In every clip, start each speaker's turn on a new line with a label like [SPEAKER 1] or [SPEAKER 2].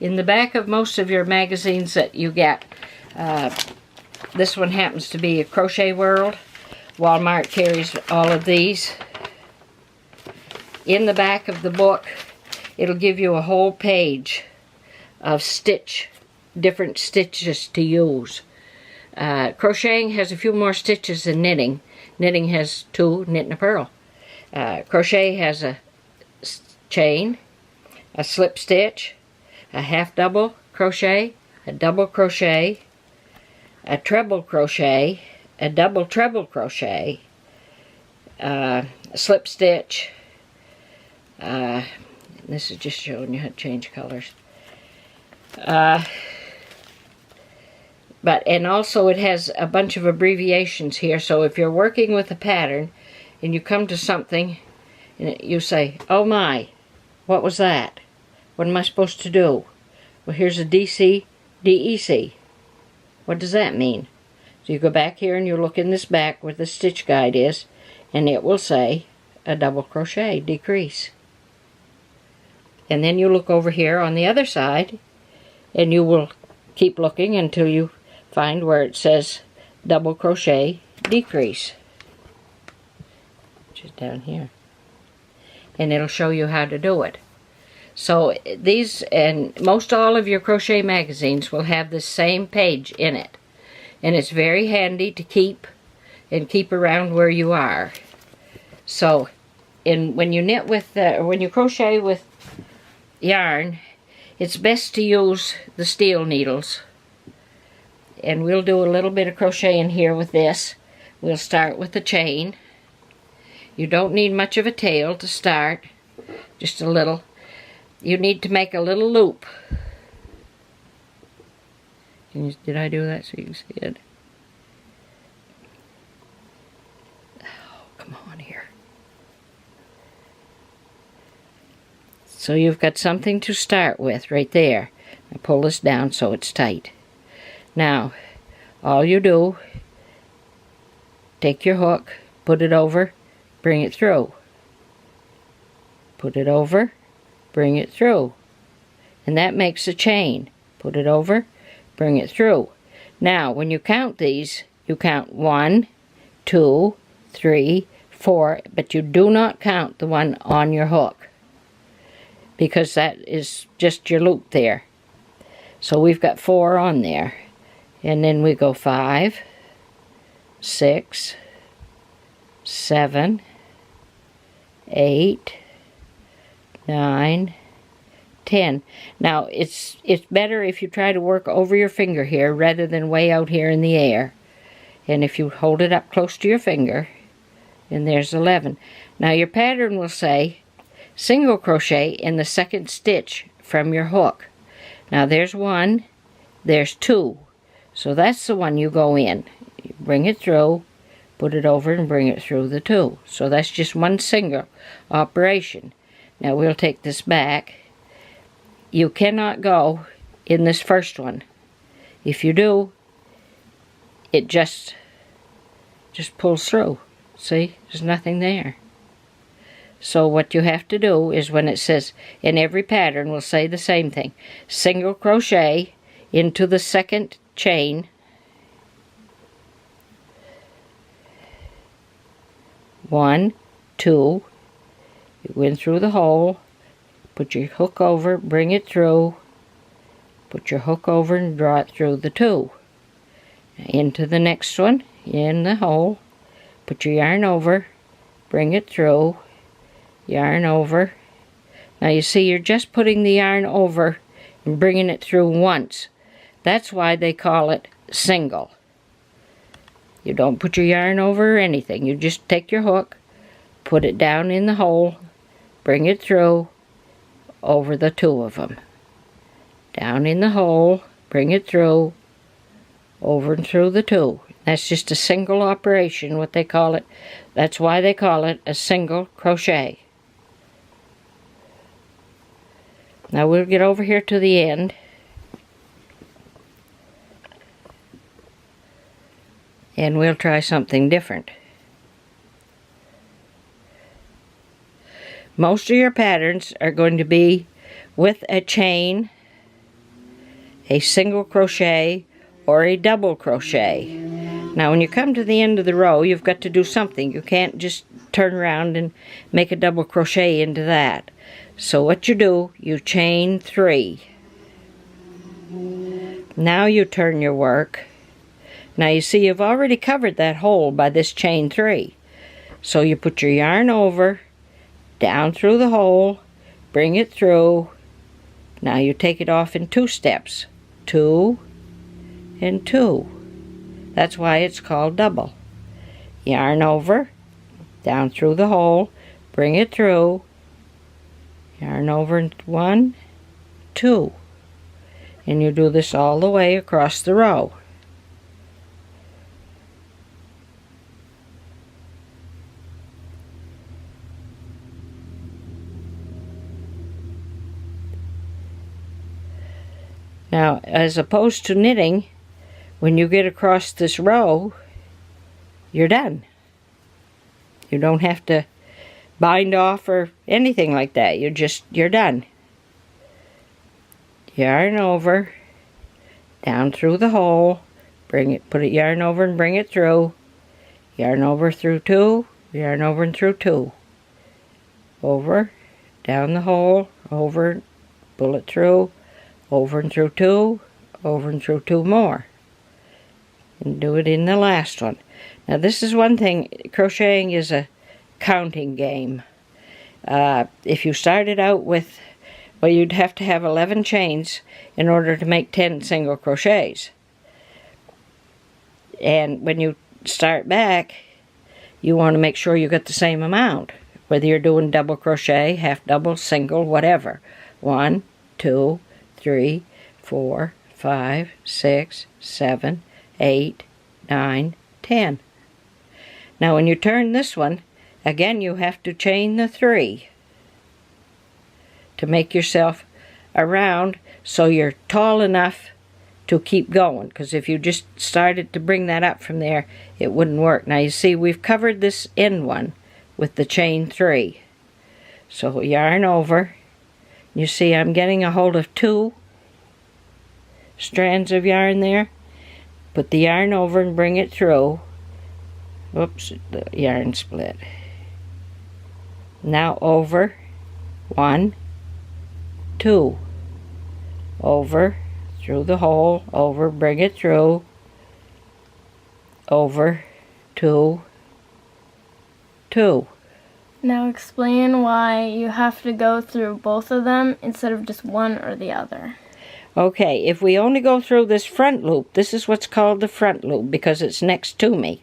[SPEAKER 1] in the back of most of your magazines that you get, this one happens to be a Crochet World. Walmart carries all of these. In the back of the book, it'll give you a whole page of different stitches to use. Crocheting has a few more stitches than knitting. Knitting has 2, knit and a purl. Crochet has a chain, a slip stitch, a half double crochet, a double crochet, a treble crochet, a double treble crochet, a slip stitch. This is just showing you how to change colors. And also it has a bunch of abbreviations here, so if you're working with a pattern and you come to something and you say, oh my, what was that? What am I supposed to do? Well, here's a DC, DEC. What does that mean? So you go back here and you look in this back where the stitch guide is, and it will say a double crochet, decrease. And then you look over here on the other side, and you will keep looking until you find where it says double crochet, decrease, which is down here. And it'll show you how to do it. So these, and most all of your crochet magazines will have the same page in it. And it's very handy to keep around where you are. So when you knit with, when you crochet with yarn, it's best to use the steel needles. And we'll do a little bit of crocheting here with this. We'll start with the chain. You don't need much of a tail to start, just a little. You need to make a little loop. Did I do that so you can see it? Oh, come on here. So you've got something to start with right there. I pull this down so it's tight. Now, all you do, take your hook, put it over, bring it through. Put it over, bring it through. And that makes a chain. Put it over, bring it through. Now, when you count these, you count 1, 2, 3, 4, but you do not count the one on your hook, because that is just your loop there. So we've got 4 on there. And then we go 5, 6, 7, 8, 9, 10. Now it's better if you try to work over your finger here rather than way out here in the air. And if you hold it up close to your finger, and there's 11. Now your pattern will say single crochet in the second stitch from your hook. Now there's 1, there's 2. So that's the one you go in. You bring it through, put it over, and bring it through the 2. So that's just one single operation. Now we'll take this back. You cannot go in this first one. If you do, it just pulls through. See, there's nothing there. So what you have to do is, when it says, in every pattern will say the same thing, single crochet into the second chain, 1, 2, you go in through the hole, put your hook over, bring it through, put your hook over and draw it through the 2. Into the next one, in the hole, put your yarn over, bring it through, yarn over. Now you see, you're just putting the yarn over and bringing it through once. That's why they call it single. You don't put your yarn over or anything. You just take your hook, put it down in the hole, bring it through, over the 2 of them. Down in the hole, bring it through, over and through the 2. That's just a single operation, what they call it. That's why they call it a single crochet. Now we'll get over here to the end. And we'll try something different. Most of your patterns are going to be with a chain a single crochet or a double crochet. Now when you come to the end of the row, you've got to do something. You can't just turn around and make a double crochet into that. So what you do, you chain 3. Now you turn your work. Now you see you've already covered that hole by this chain 3. So you put your yarn over, down through the hole, bring it through. Now you take it off in 2 steps. 2 and 2. That's why it's called double. Yarn over, down through the hole, bring it through, yarn over 1, 2. And you do this all the way across the row. Now, as opposed to knitting, when you get across this row, you're done. You don't have to bind off or anything like that. You're done. Yarn over, down through the hole, put it yarn over and bring it through. Yarn over through 2, yarn over and through 2. Over, down the hole, over, pull it through, over and through 2, over and through 2 more. And do it in the last one. Now this is one thing, crocheting is a counting game. If you started out with, well, you'd have to have 11 chains in order to make 10 single crochets. And when you start back, you want to make sure you get the same amount, whether you're doing double crochet, half double, single, whatever. 1, 2, 3, 4, 5, 6, 7, 8, 9, 10. Now when you turn this one, again you have to chain the 3 to make yourself around so you're tall enough to keep going, because if you just started to bring that up from there, it wouldn't work. Now you see we've covered this end one with the chain 3. So yarn over. You see I'm getting a hold of 2 strands of yarn there. Put the yarn over and bring it through. Oops, the yarn split. Now over, 1, 2. Over, through the hole, over, bring it through. Over, 2, 2.
[SPEAKER 2] Now explain why you have to go through both of them instead of just one or the other.
[SPEAKER 1] Okay, if we only go through this front loop, this is what's called the front loop because it's next to me.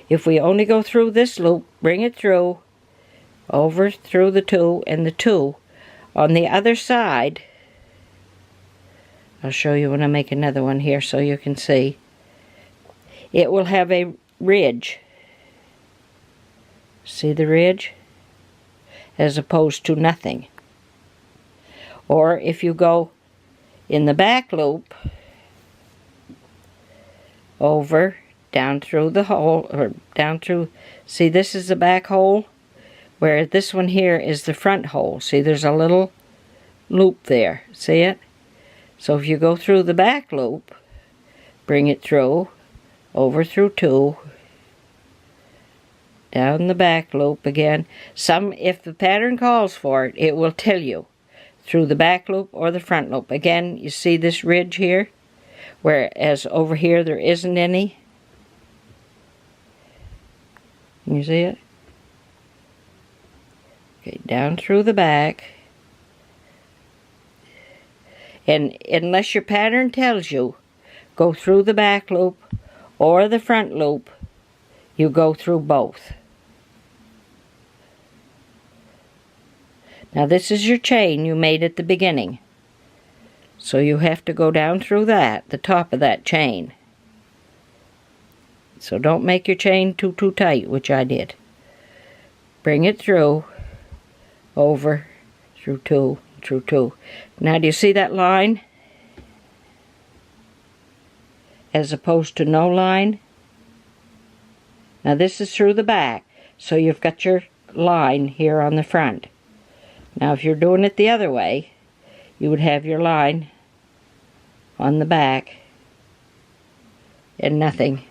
[SPEAKER 1] If we only go through this loop, bring it through, over through the 2 and the 2. On the other side, I'll show you when I make another one here so you can see. It will have a ridge. See the ridge? As opposed to nothing. Or if you go in the back loop, over, down through the hole, or down through, see this is the back hole, where this one here is the front hole. See there's a little loop there, see it? So if you go through the back loop, bring it through, over through 2, down the back loop again. If the pattern calls for it, it will tell you through the back loop or the front loop. Again, you see this ridge here, whereas over here there isn't any. Can you see it? Okay, down through the back. And unless your pattern tells you, go through the back loop or the front loop, you go through both. Now this is your chain you made at the beginning. So you have to go down through that, the top of that chain. So don't make your chain too tight, which I did. Bring it through, over, through 2, through 2. Now do you see that line? As opposed to no line? Now this is through the back, so you've got your line here on the front. Now if you're doing it the other way, you would have your line on the back and nothing.